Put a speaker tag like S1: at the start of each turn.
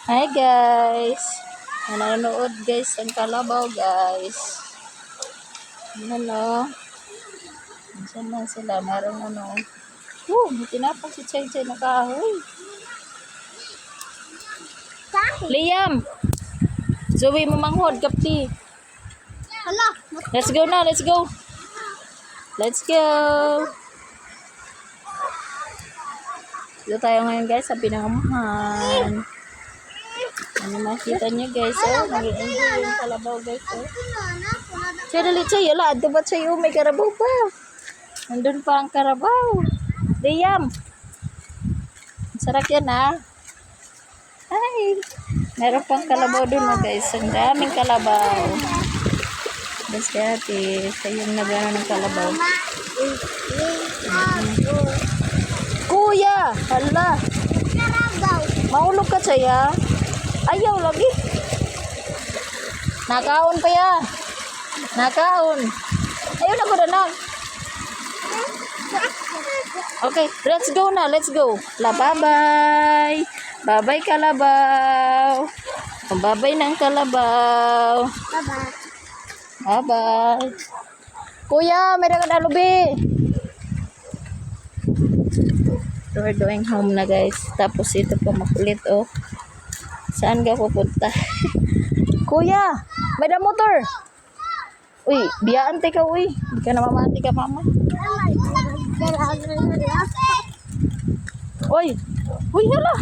S1: Hi guys. Nanonood guys ang kalabaw guys. Hello. Diyan na sila. Meron ano. May tinapang si Chay Chay na kahoy. Liam. Zoe mo manghod kapti.
S2: Hala.
S1: Let's go na. Let's go. Let's go. Dito tayo ngayon guys sa pinangamahan. Ano makita niyo guys, oh, nag-enjoy yung kalabaw guys, oh. Chay, dali Chay, yala, adto ba Chay, oh, may karabaw pa. Nandun pa ang karabaw. Liam. Sarap yan, ah. Hi. Meron pang kalabaw dun, oh, guys. Ang daming kalabaw. Guys, dati, kayong nagano ng kalabaw. Kuya, hala. Maulog ka Chay, ah. Ayaw lagi. Nakaon pa ya. Nakaon. Ayaw na ko na lang. Okay, let's go na. Let's go. Bye-bye. Bye-bye kalabaw. Bye-bye ng kalabaw.
S2: Bye-bye.
S1: Bye-bye. Kuya, meron ka na lubi. We're going home na guys. Tapos ito po makulit oh. Saan ka pupunta? Kuya, may da motor. Uy, biyaan ka uy. Hindi ka na mamati ka mama. Uy, uy hala.